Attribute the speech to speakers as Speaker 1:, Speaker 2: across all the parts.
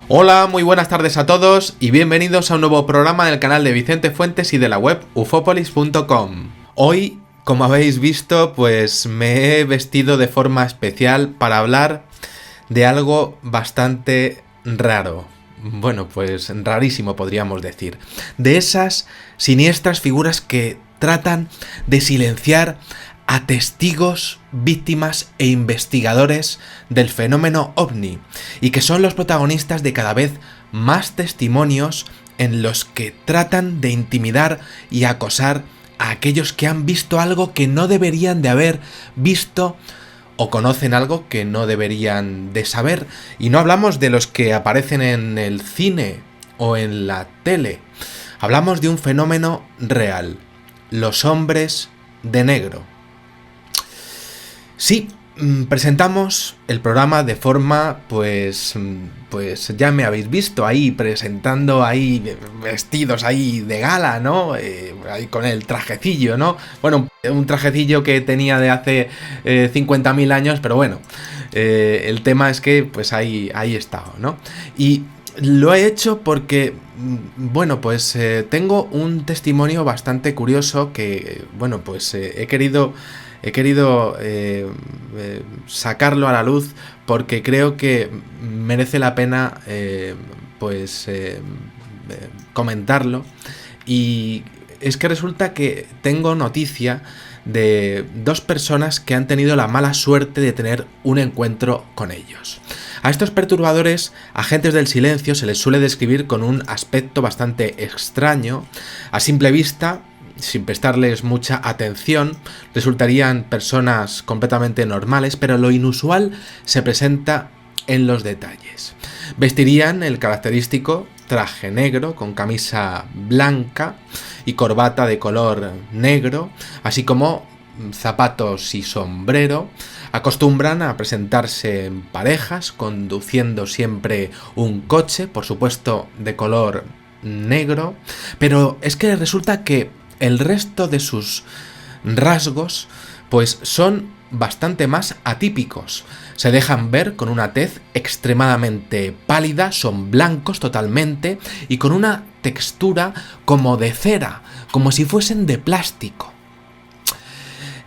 Speaker 1: Hola, muy buenas tardes a todos y bienvenidos a un nuevo programa del canal de Vicente Fuentes y de la web ufopolis.com. Hoy, como habéis visto, pues me he vestido de forma especial para hablar de algo bastante raro. Bueno, pues rarísimo podríamos decir. De esas siniestras figuras que tratan de silenciar a testigos, víctimas e investigadores del fenómeno OVNI, y que son los protagonistas de cada vez más testimonios en los que tratan de intimidar y acosar a aquellos que han visto algo que no deberían de haber visto o conocen algo que no deberían de saber. Y no hablamos de los que aparecen en el cine o en la tele, hablamos de un fenómeno real: los hombres de negro. Sí, presentamos el programa de forma, pues ya me habéis visto ahí presentando ahí vestidos ahí de gala, ¿no? Ahí con el trajecillo, ¿no? Bueno, un trajecillo que tenía de hace 50.000 años, pero bueno, el tema es que pues ahí he estado, ¿no? Y lo he hecho porque, bueno, pues tengo un testimonio bastante curioso que, bueno, pues he querido sacarlo a la luz porque creo que merece la pena comentarlo. Y es que resulta que tengo noticia de dos personas que han tenido la mala suerte de tener un encuentro con ellos. A estos perturbadores agentes del silencio se les suele describir con un aspecto bastante extraño. A simple vista, sin prestarles mucha atención, resultarían personas completamente normales, pero lo inusual se presenta en los detalles. Vestirían el característico traje negro con camisa blanca y corbata de color negro, así como zapatos y sombrero. Acostumbran a presentarse en parejas, conduciendo siempre un coche, por supuesto de color negro, pero es que resulta que el resto de sus rasgos pues son bastante más atípicos. Se dejan ver con una tez extremadamente pálida, son blancos totalmente y con una textura como de cera, como si fuesen de plástico.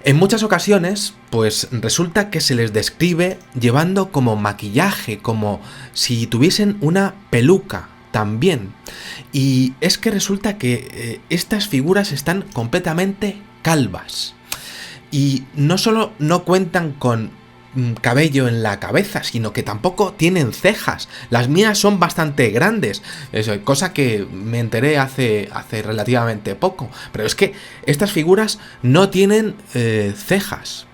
Speaker 1: En muchas ocasiones, pues resulta que se les describe llevando como maquillaje, como si tuviesen una peluca también. Y es que resulta que estas figuras están completamente calvas. Y no solo no cuentan con cabello en la cabeza, sino que tampoco tienen cejas. Las mías son bastante grandes, cosa que me enteré hace relativamente poco. Pero es que estas figuras no tienen cejas.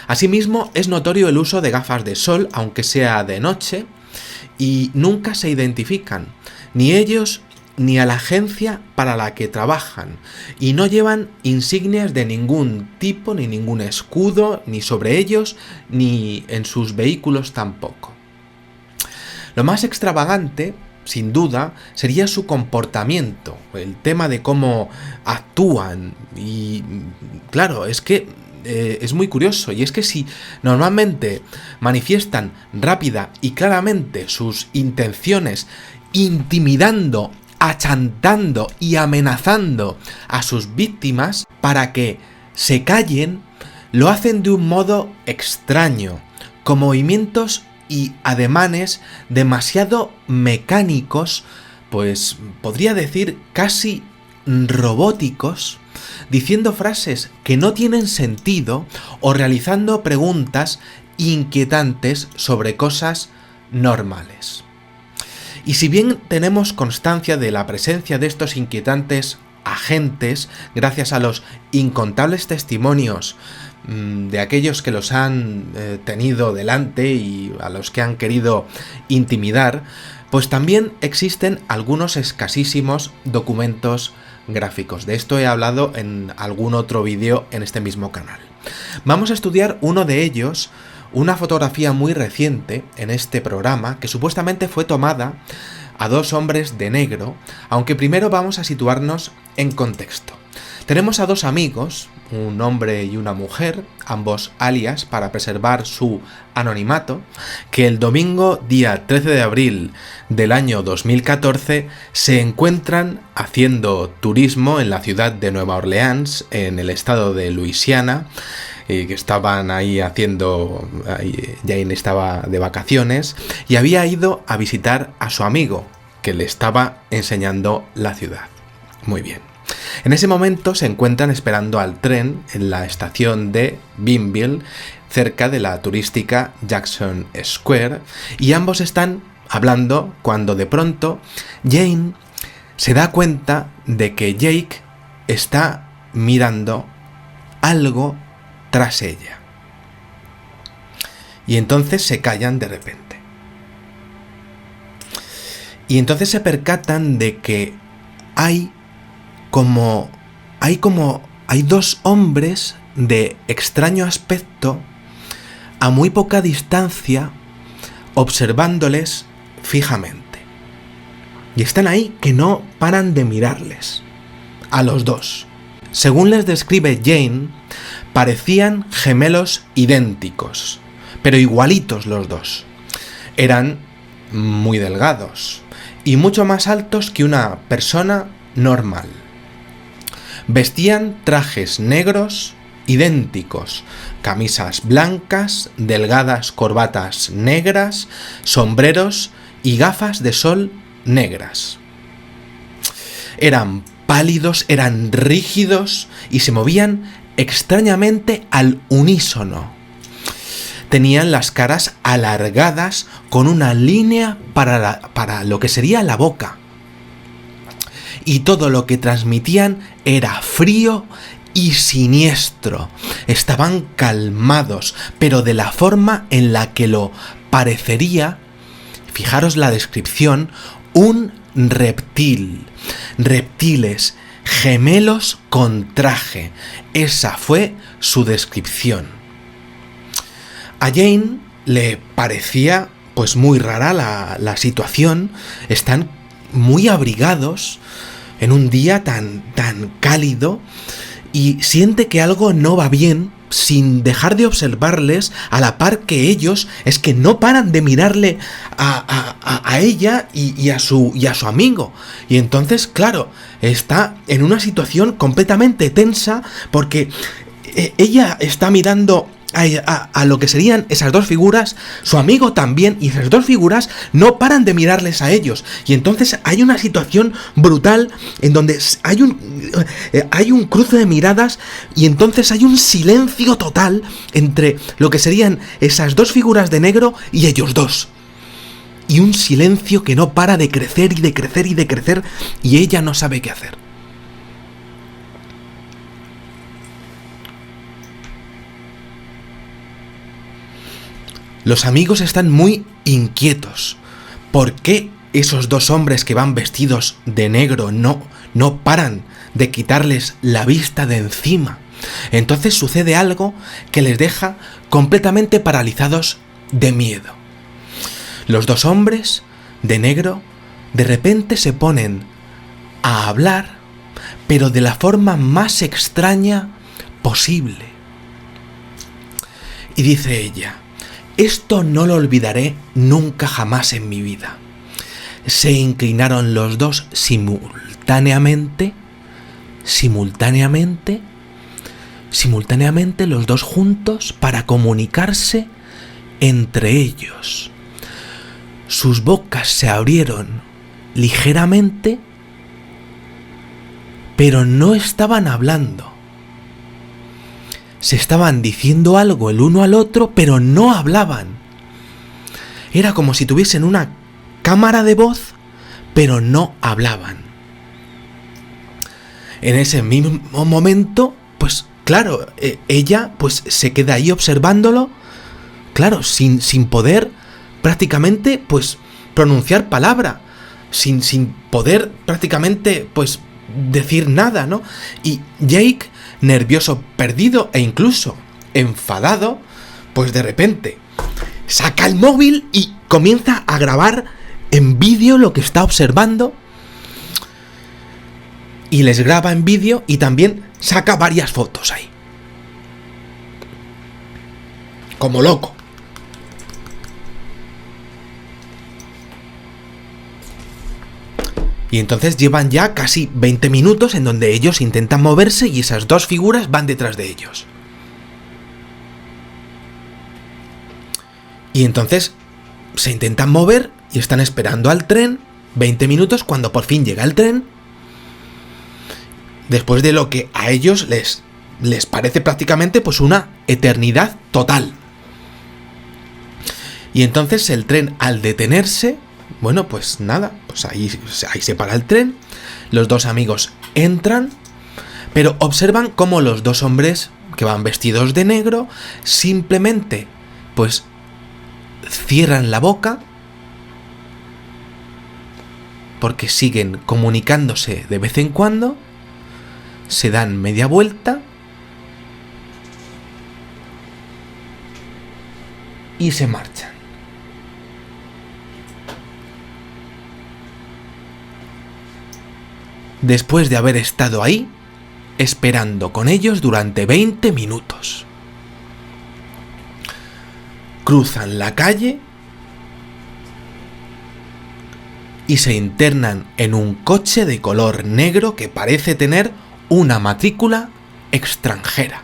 Speaker 1: Asimismo, es notorio el uso de gafas de sol, aunque sea de noche, y nunca se identifican, ni ellos ni a la agencia para la que trabajan, y no llevan insignias de ningún tipo, ni ningún escudo, ni sobre ellos, ni en sus vehículos tampoco. Lo más extravagante, sin duda, sería su comportamiento, el tema de cómo actúan. Y claro, es que es muy curioso, y es que si normalmente manifiestan rápida y claramente sus intenciones, intimidando, achantando y amenazando a sus víctimas para que se callen, lo hacen de un modo extraño, con movimientos y ademanes demasiado mecánicos, pues podría decir casi robóticos, diciendo frases que no tienen sentido o realizando preguntas inquietantes sobre cosas normales. Y si bien tenemos constancia de la presencia de estos inquietantes agentes, gracias a los incontables testimonios de aquellos que los han tenido delante y a los que han querido intimidar, pues también existen algunos escasísimos documentos gráficos. De esto he hablado en algún otro vídeo en este mismo canal. Vamos a estudiar uno de ellos, una fotografía muy reciente en este programa que supuestamente fue tomada a dos hombres de negro, aunque primero vamos a situarnos en contexto. Tenemos a dos amigos, un hombre y una mujer, ambos alias para preservar su anonimato, que el domingo día 13 de abril del año 2014 se encuentran haciendo turismo en la ciudad de Nueva Orleans, en el estado de Luisiana, que estaban ahí haciendo... Jane estaba de vacaciones y había ido a visitar a su amigo, que le estaba enseñando la ciudad. Muy bien. En ese momento se encuentran esperando al tren en la estación de Bienville, cerca de la turística Jackson Square, y ambos están hablando cuando de pronto Jane se da cuenta de que Jake está mirando algo tras ella. Y entonces se callan de repente. Y entonces se percatan de que hay dos hombres de extraño aspecto a muy poca distancia observándoles fijamente. Y están ahí que no paran de mirarles a los dos. Según les describe Jane, parecían gemelos idénticos, pero igualitos los dos. Eran muy delgados y mucho más altos que una persona normal. Vestían trajes negros idénticos, camisas blancas, delgadas corbatas negras, sombreros y gafas de sol negras. Eran pálidos, eran rígidos y se movían extrañamente al unísono. Tenían las caras alargadas con una línea para lo que sería la boca. Y todo lo que transmitían era frío y siniestro. Estaban calmados, pero de la forma en la que lo parecería, fijaros la descripción, un reptil. Reptiles, gemelos con traje. Esa fue su descripción. A Jane le parecía pues muy rara la situación. Están muy abrigados en un día tan cálido y siente que algo no va bien sin dejar de observarles, a la par que ellos es que no paran de mirarle a ella y a su amigo. Y entonces, claro, está en una situación completamente tensa porque ella está mirando a lo que serían esas dos figuras, su amigo también, y esas dos figuras no paran de mirarles a ellos. Y entonces hay una situación brutal en donde hay un cruce de miradas y entonces hay un silencio total entre lo que serían esas dos figuras de negro y ellos dos. Y un silencio que no para de crecer y de crecer y de crecer, y ella no sabe qué hacer. Los amigos están muy inquietos. ¿Por qué esos dos hombres que van vestidos de negro no paran de quitarles la vista de encima? Entonces sucede algo que les deja completamente paralizados de miedo. Los dos hombres de negro de repente se ponen a hablar, pero de la forma más extraña posible. Y dice ella: esto no lo olvidaré nunca jamás en mi vida. Se inclinaron los dos simultáneamente los dos juntos para comunicarse entre ellos. Sus bocas se abrieron ligeramente, pero no estaban hablando. Se estaban diciendo algo el uno al otro, pero no hablaban. Era como si tuviesen una cámara de voz, pero no hablaban. En ese mismo momento, pues claro, ella pues se queda ahí observándolo, claro, sin poder prácticamente pues pronunciar palabra, sin poder prácticamente pues decir nada, ¿no? Y Jake, nervioso, perdido e incluso enfadado, pues de repente saca el móvil y comienza a grabar en vídeo lo que está observando, y les graba en vídeo y también saca varias fotos ahí. como loco. Y entonces llevan ya casi 20 minutos en donde ellos intentan moverse y esas dos figuras van detrás de ellos. Y entonces se intentan mover y están esperando al tren 20 minutos cuando por fin llega el tren. Después de lo que a ellos les parece prácticamente pues una eternidad total. Y entonces el tren, al detenerse, bueno, pues nada, pues ahí se para el tren, los dos amigos entran, pero observan cómo los dos hombres que van vestidos de negro simplemente pues cierran la boca porque siguen comunicándose de vez en cuando, se dan media vuelta y se marchan. Después de haber estado ahí, esperando con ellos durante 20 minutos. Cruzan la calle y se internan en un coche de color negro que parece tener una matrícula extranjera.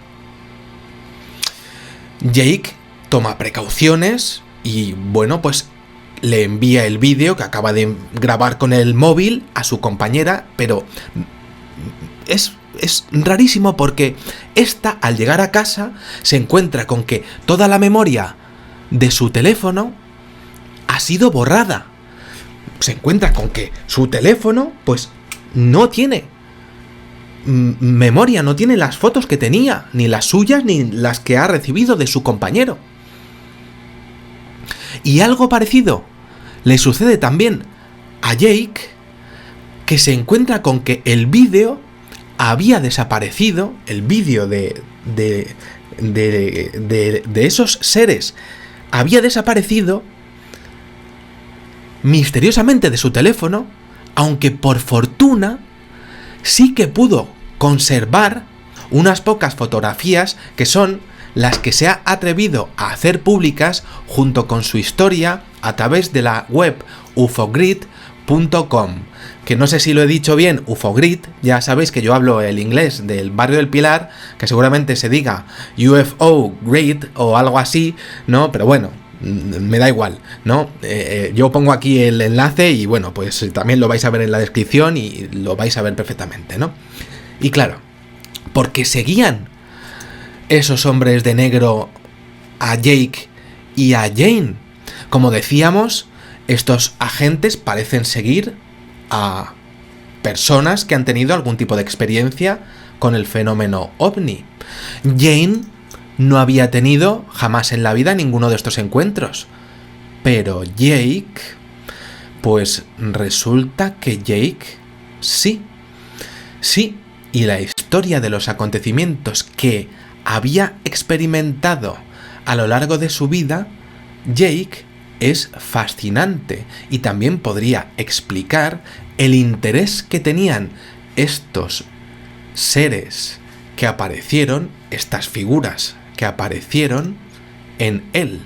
Speaker 1: Jake toma precauciones y, bueno, pues le envía el vídeo que acaba de grabar con el móvil a su compañera, pero es rarísimo porque esta, al llegar a casa, se encuentra con que toda la memoria de su teléfono ha sido borrada. Se encuentra con que su teléfono, pues, no tiene memoria, no tiene las fotos que tenía, ni las suyas, ni las que ha recibido de su compañero. Y algo parecido le sucede también a Jake, que se encuentra con que el vídeo había desaparecido, el vídeo de esos seres había desaparecido misteriosamente de su teléfono, aunque por fortuna sí que pudo conservar unas pocas fotografías que son las que se ha atrevido a hacer públicas junto con su historia a través de la web ufogrid.com, que no sé si lo he dicho bien, Ufogrid, ya sabéis que yo hablo el inglés del barrio del Pilar, que seguramente se diga UFO Grid o algo así, ¿no? Pero bueno, me da igual, ¿no? Yo pongo aquí el enlace y bueno, pues también lo vais a ver en la descripción y lo vais a ver perfectamente, ¿no? Y claro, porque seguían esos hombres de negro a Jake y a Jane. Como decíamos, estos agentes parecen seguir a personas que han tenido algún tipo de experiencia con el fenómeno ovni. Jane no había tenido jamás en la vida ninguno de estos encuentros, pero Jake, pues resulta que Jake sí, y la historia de los acontecimientos que había experimentado a lo largo de su vida, Jake, es fascinante y también podría explicar el interés que tenían estos seres que aparecieron, estas figuras que aparecieron en él.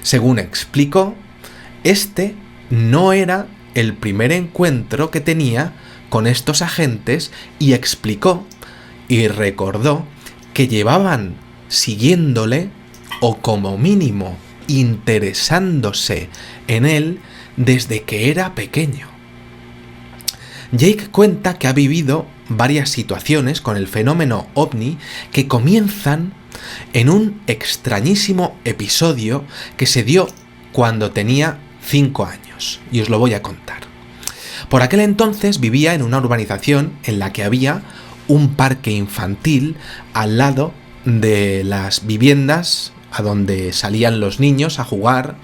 Speaker 1: Según explicó, este no era el primer encuentro que tenía con estos agentes y explicó y recordó que llevaban siguiéndole o como mínimo interesándose en él desde que era pequeño. Jake cuenta que ha vivido varias situaciones con el fenómeno ovni que comienzan en un extrañísimo episodio que se dio cuando tenía 5 años, y os lo voy a contar. Por aquel entonces vivía en una urbanización en la que había un parque infantil al lado de las viviendas a donde salían los niños a jugar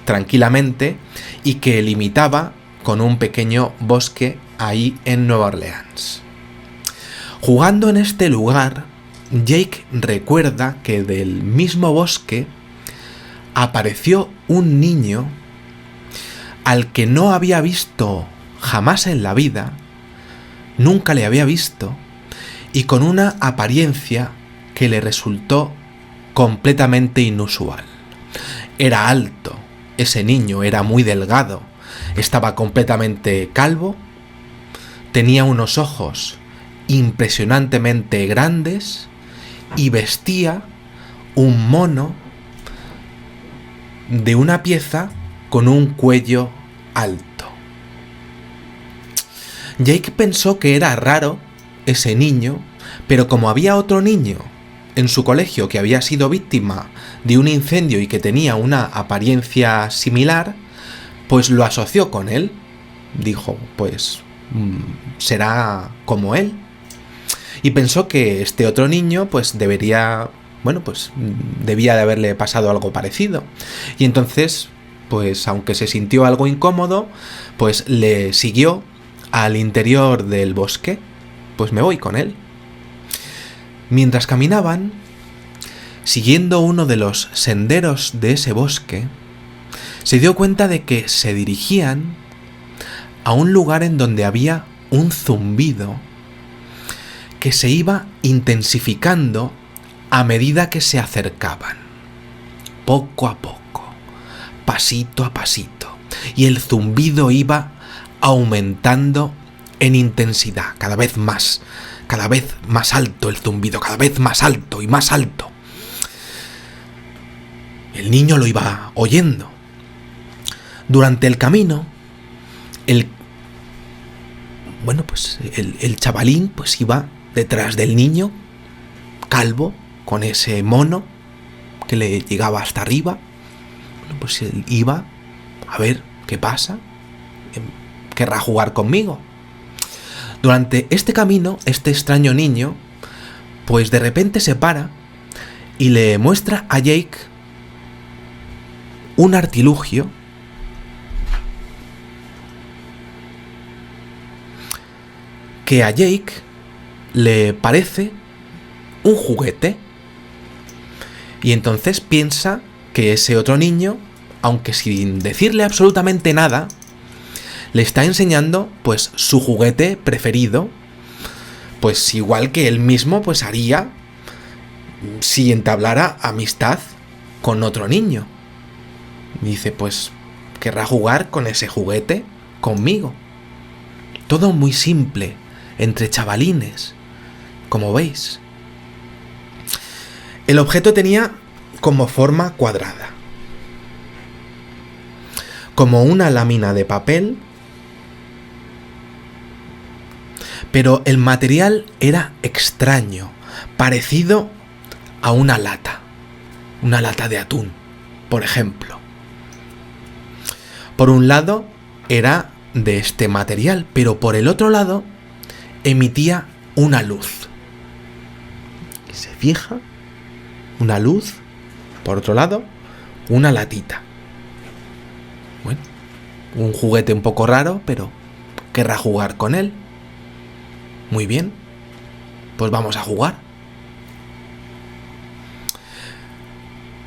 Speaker 1: tranquilamente y que limitaba con un pequeño bosque ahí en Nueva Orleans. Jugando en este lugar, Jake recuerda que del mismo bosque apareció un niño al que no había visto jamás en la vida, nunca le había visto, y con una apariencia que le resultó completamente inusual. Era alto, ese niño era muy delgado, estaba completamente calvo, tenía unos ojos impresionantemente grandes y vestía un mono de una pieza con un cuello alto. Jake pensó que era raro ese niño, pero como había otro niño en su colegio que había sido víctima de un incendio y que tenía una apariencia similar, pues lo asoció con él. Dijo, pues será como él. Y pensó que este otro niño pues debía de haberle pasado algo parecido. Y entonces, pues aunque se sintió algo incómodo, pues le siguió al interior del bosque. Pues me voy con él. Mientras caminaban, siguiendo uno de los senderos de ese bosque, se dio cuenta de que se dirigían a un lugar en donde había un zumbido que se iba intensificando a medida que se acercaban, poco a poco, pasito a pasito, y el zumbido iba aumentando en intensidad, cada vez más alto el zumbido, cada vez más alto y más alto. El niño lo iba oyendo. Durante el camino, el chavalín pues iba detrás del niño, calvo, con ese mono que le llegaba hasta arriba. Bueno, pues él iba a ver qué pasa, querrá jugar conmigo. Durante este camino, este extraño niño, pues de repente se para y le muestra a Jake un artilugio que a Jake le parece un juguete. Y entonces piensa que ese otro niño, aunque sin decirle absolutamente nada, le está enseñando pues su juguete preferido, pues igual que él mismo pues haría si entablara amistad con otro niño. Dice, pues querrá jugar con ese juguete conmigo. Todo muy simple, entre chavalines, como veis. El objeto tenía como forma cuadrada, como una lámina de papel, pero el material era extraño, parecido a una lata de atún, por ejemplo. Por un lado era de este material, pero por el otro lado emitía una luz. Y se fija, una luz, por otro lado, una latita. Bueno, un juguete un poco raro, pero querrá jugar con él. Muy bien, pues vamos a jugar.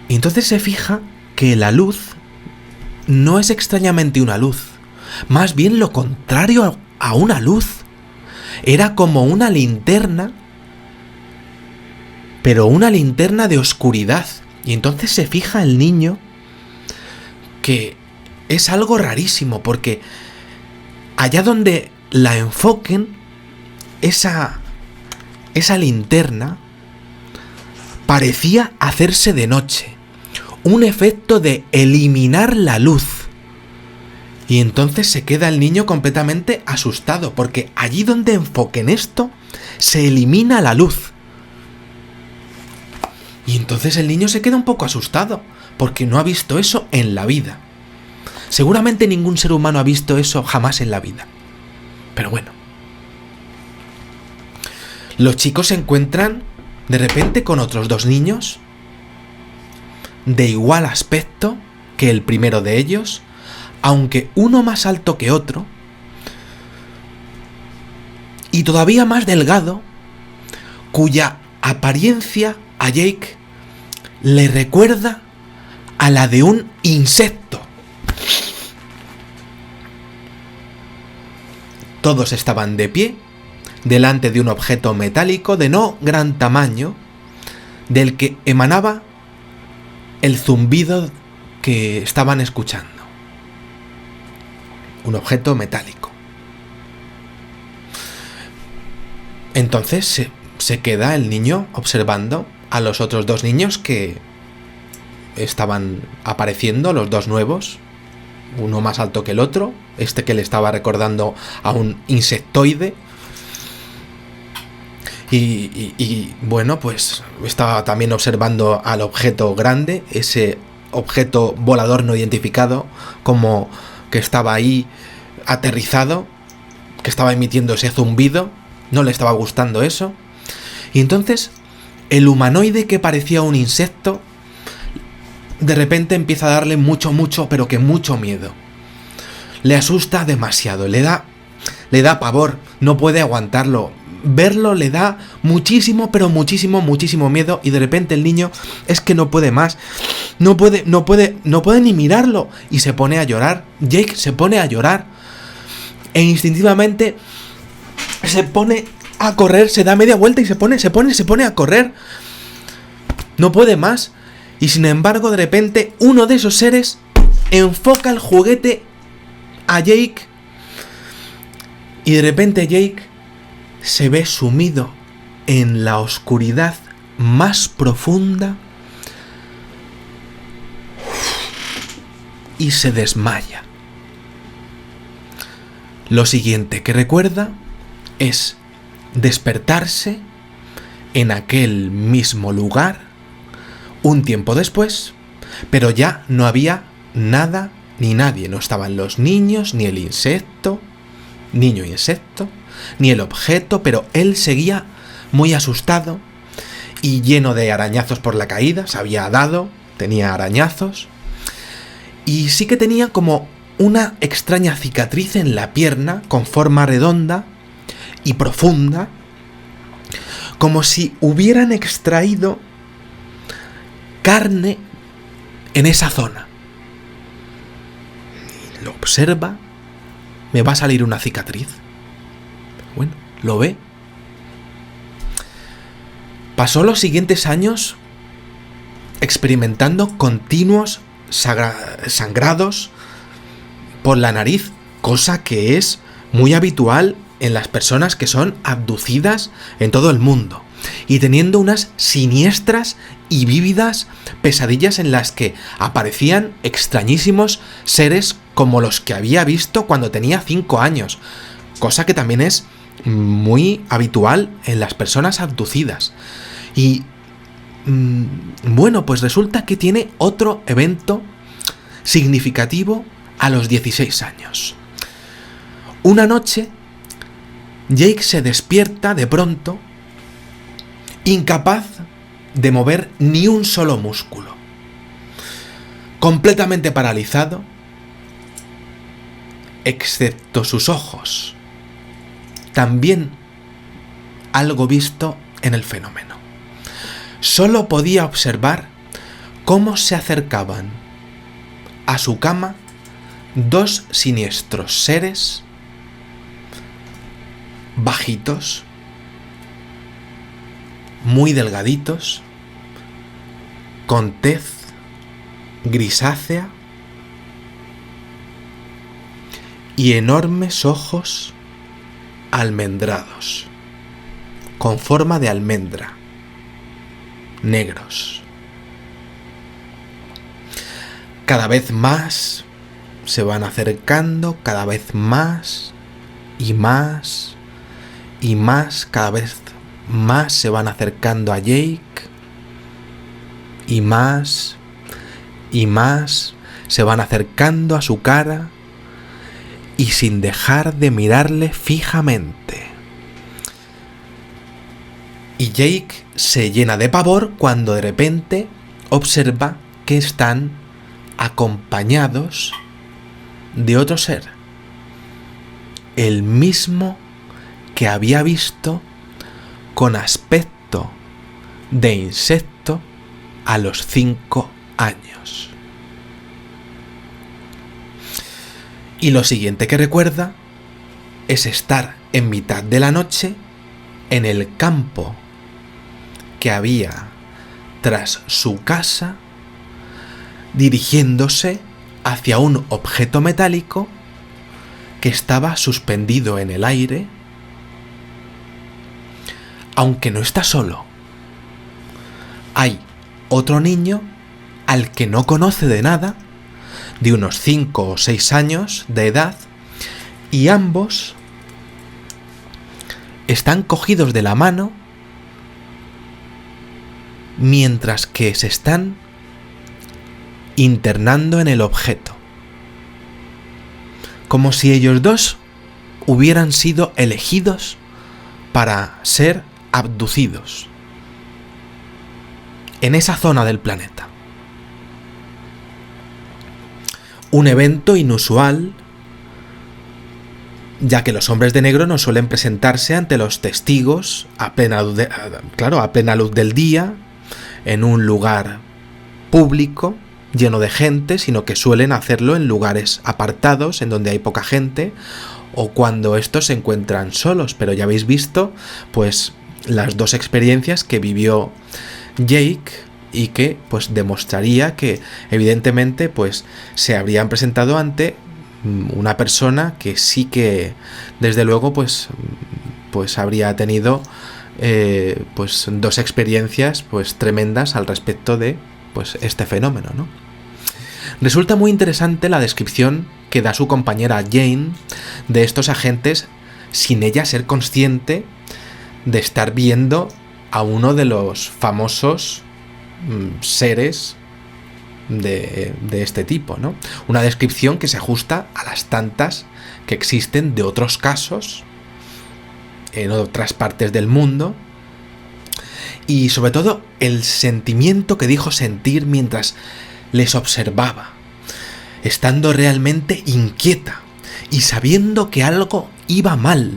Speaker 1: Y entonces se fija que la luz no es extrañamente una luz, más bien lo contrario a una luz. Era como una linterna, pero una linterna de oscuridad. Y entonces se fija el niño que es algo rarísimo, porque allá donde la enfoquen, esa linterna parecía hacerse de noche, un efecto de eliminar la luz. Y entonces se queda el niño completamente asustado, porque allí donde enfoquen esto, se elimina la luz. Y entonces el niño se queda un poco asustado, porque no ha visto eso en la vida. Seguramente ningún ser humano ha visto eso jamás en la vida. Pero bueno. Los chicos se encuentran de repente con otros dos niños de igual aspecto que el primero de ellos, aunque uno más alto que otro y todavía más delgado, cuya apariencia a Jake le recuerda a la de un insecto. Todos estaban de pie delante de un objeto metálico de no gran tamaño, del que emanaba el zumbido que estaban escuchando. Un objeto metálico. Entonces se queda el niño observando a los otros dos niños que estaban apareciendo, los dos nuevos, uno más alto que el otro, este que le estaba recordando a un insectoide. Y bueno, pues estaba también observando al objeto grande, ese objeto volador no identificado, como que estaba ahí aterrizado, que estaba emitiendo ese zumbido, no le estaba gustando eso. Y entonces el humanoide que parecía un insecto, de repente empieza a darle mucho, pero que mucho miedo. Le asusta demasiado, le da pavor, no puede aguantarlo. Verlo le da muchísimo, pero muchísimo miedo, y de repente el niño es que no puede más. No puede ni mirarlo y se pone a llorar. Jake se pone a llorar e instintivamente se pone a correr, se da media vuelta y se pone a correr. No puede más. Y sin embargo, de repente, uno de esos seres enfoca el juguete a Jake. Y de repente Jake se ve sumido en la oscuridad más profunda y se desmaya. Lo siguiente que recuerda es despertarse en aquel mismo lugar un tiempo después, pero ya no había nada ni nadie. No estaban los niños, ni el insecto, niño insecto, ni el objeto, pero él seguía muy asustado y lleno de arañazos por la caída. Se había dado, tenía arañazos, y sí que tenía como una extraña cicatriz en la pierna con forma redonda y profunda, como si hubieran extraído carne en esa zona. Lo observa, me va a salir una cicatriz. Bueno, lo ve. Pasó los siguientes años experimentando continuos sangrados por la nariz, cosa que es muy habitual en las personas que son abducidas en todo el mundo, y teniendo unas siniestras y vívidas pesadillas en las que aparecían extrañísimos seres como los que había visto cuando tenía 5 años, cosa que también es muy habitual en las personas abducidas. Y bueno, pues resulta que tiene otro evento significativo a los 16 años. Una noche, Jake se despierta de pronto, incapaz de mover ni un solo músculo, completamente paralizado, excepto sus ojos. También algo visto en el fenómeno. Solo podía observar cómo se acercaban a su cama 2 siniestros seres bajitos, muy delgaditos, con tez grisácea y enormes ojos almendrados, con forma de almendra, negros. Cada vez más se van acercando, cada vez más y más y más, cada vez más se van acercando a Jake, y más se van acercando a su cara, y sin dejar de mirarle fijamente. Y Jake se llena de pavor cuando de repente observa que están acompañados de otro ser, el mismo que había visto con aspecto de insecto a los 5 años. Y lo siguiente que recuerda es estar en mitad de la noche en el campo que había tras su casa, dirigiéndose hacia un objeto metálico que estaba suspendido en el aire, aunque no está solo. Hay otro niño al que no conoce de nada, de unos 5 o 6 años de edad, y ambos están cogidos de la mano mientras que se están internando en el objeto, como si ellos dos hubieran sido elegidos para ser abducidos en esa zona del planeta. Un evento inusual, ya que los hombres de negro no suelen presentarse ante los testigos a plena luz del día, en un lugar público lleno de gente, sino que suelen hacerlo en lugares apartados, en donde hay poca gente, o cuando estos se encuentran solos. Pero ya habéis visto, pues, las dos experiencias que vivió Jake y que, pues, demostraría que, evidentemente, pues, se habrían presentado ante una persona que sí que, desde luego, pues habría tenido pues dos experiencias pues tremendas al respecto de pues este fenómeno, ¿no? Resulta muy interesante la descripción que da su compañera Jane de estos agentes sin ella ser consciente de estar viendo a uno de los famosos seres de este tipo, ¿no? Una descripción que se ajusta a las tantas que existen de otros casos en otras partes del mundo, y sobre todo el sentimiento que dijo sentir mientras les observaba, estando realmente inquieta y sabiendo que algo iba mal,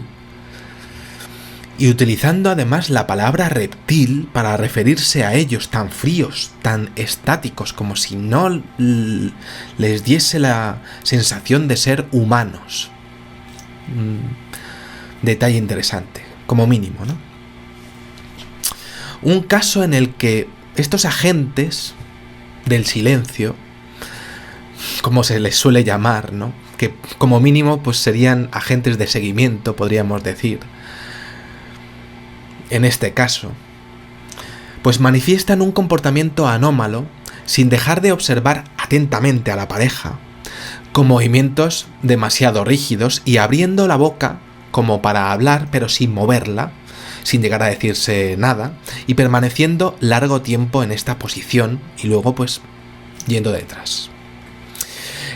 Speaker 1: y utilizando además la palabra reptil para referirse a ellos, tan fríos, tan estáticos, como si no les diese la sensación de ser humanos. Detalle interesante, como mínimo, ¿no? Un caso en el que estos agentes del silencio, como se les suele llamar, ¿no?, que como mínimo pues serían agentes de seguimiento, podríamos decir, en este caso, pues manifiestan un comportamiento anómalo sin dejar de observar atentamente a la pareja, con movimientos demasiado rígidos y abriendo la boca como para hablar, pero sin moverla, sin llegar a decirse nada, y permaneciendo largo tiempo en esta posición y luego pues yendo detrás.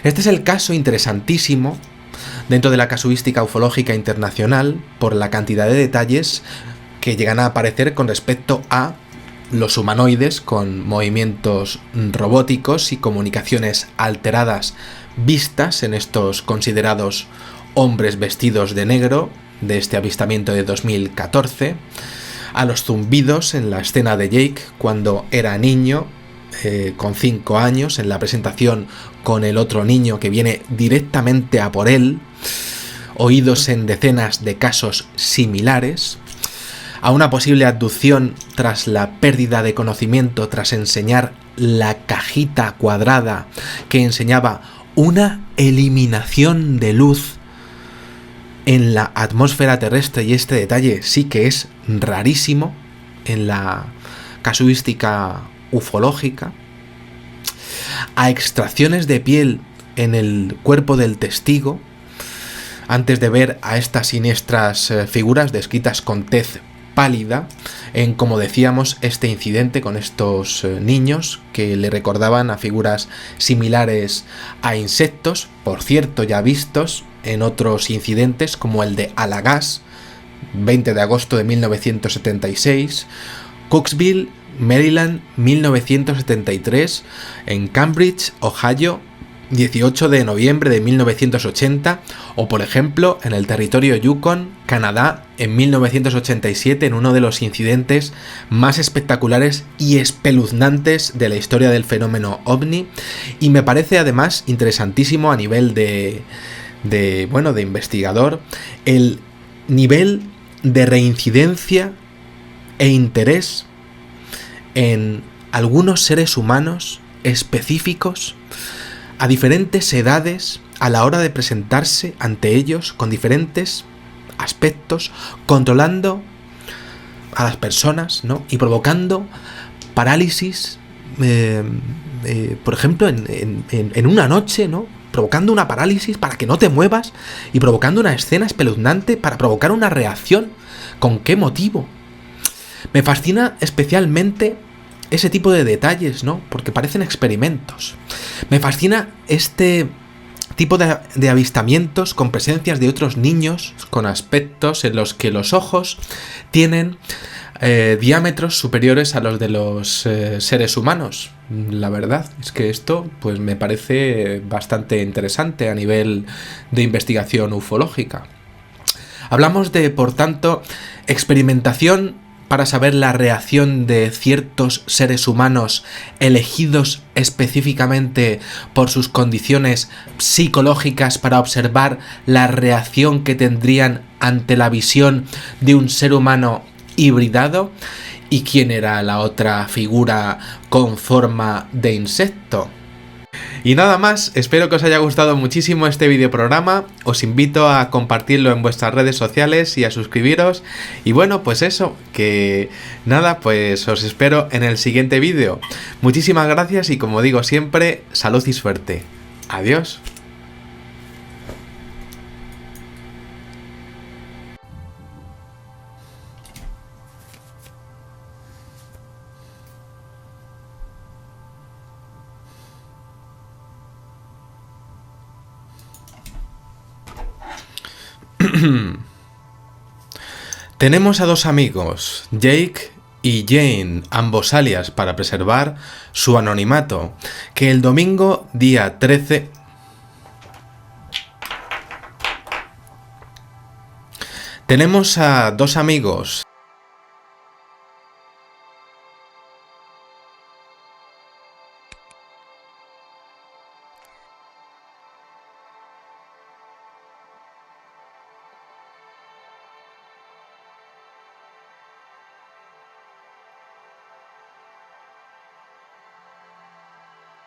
Speaker 1: Este es el caso interesantísimo dentro de la casuística ufológica internacional por la cantidad de detalles que llegan a aparecer con respecto a los humanoides con movimientos robóticos y comunicaciones alteradas vistas en estos considerados hombres vestidos de negro de este avistamiento de 2014, a los zumbidos en la escena de Jake cuando era niño, con 5 años, en la presentación con el otro niño que viene directamente a por él, oídos en decenas de casos similares, a una posible abducción tras la pérdida de conocimiento tras enseñar la cajita cuadrada que enseñaba una eliminación de luz en la atmósfera terrestre, y este detalle sí que es rarísimo en la casuística ufológica, a extracciones de piel en el cuerpo del testigo antes de ver a estas siniestras figuras descritas con tez pálida en, como decíamos, este incidente con estos niños que le recordaban a figuras similares a insectos, por cierto ya vistos en otros incidentes como el de Alagas, 20 de agosto de 1976, Cooksville, Maryland, 1973, en Cambridge, Ohio, 18 de noviembre de 1980, o por ejemplo en el territorio Yukon, Canadá, en 1987, en uno de los incidentes más espectaculares y espeluznantes de la historia del fenómeno OVNI, y me parece además interesantísimo a nivel de investigador el nivel de reincidencia e interés en algunos seres humanos específicos a diferentes edades a la hora de presentarse ante ellos con diferentes aspectos, controlando a las personas, ¿no? Y provocando parálisis, por ejemplo, en una noche, ¿no? Provocando una parálisis para que no te muevas y provocando una escena espeluznante para provocar una reacción. ¿Con qué motivo? Me fascina especialmente ese tipo de detalles, ¿no? Porque parecen experimentos. Me fascina este tipo de avistamientos con presencias de otros niños, con aspectos en los que los ojos tienen diámetros superiores a los de los seres humanos. La verdad es que esto pues me parece bastante interesante a nivel de investigación ufológica. Hablamos de, por tanto, experimentación para saber la reacción de ciertos seres humanos elegidos específicamente por sus condiciones psicológicas para observar la reacción que tendrían ante la visión de un ser humano hibridado. ¿Y quién era la otra figura con forma de insecto? Y nada más, espero que os haya gustado muchísimo este videoprograma, os invito a compartirlo en vuestras redes sociales y a suscribiros, y bueno, pues eso, que nada, pues os espero en el siguiente vídeo. Muchísimas gracias y como digo siempre, salud y suerte. Adiós. Tenemos a dos amigos, Jake y Jane, ambos alias para preservar su anonimato, que el domingo día 13... Tenemos a dos amigos,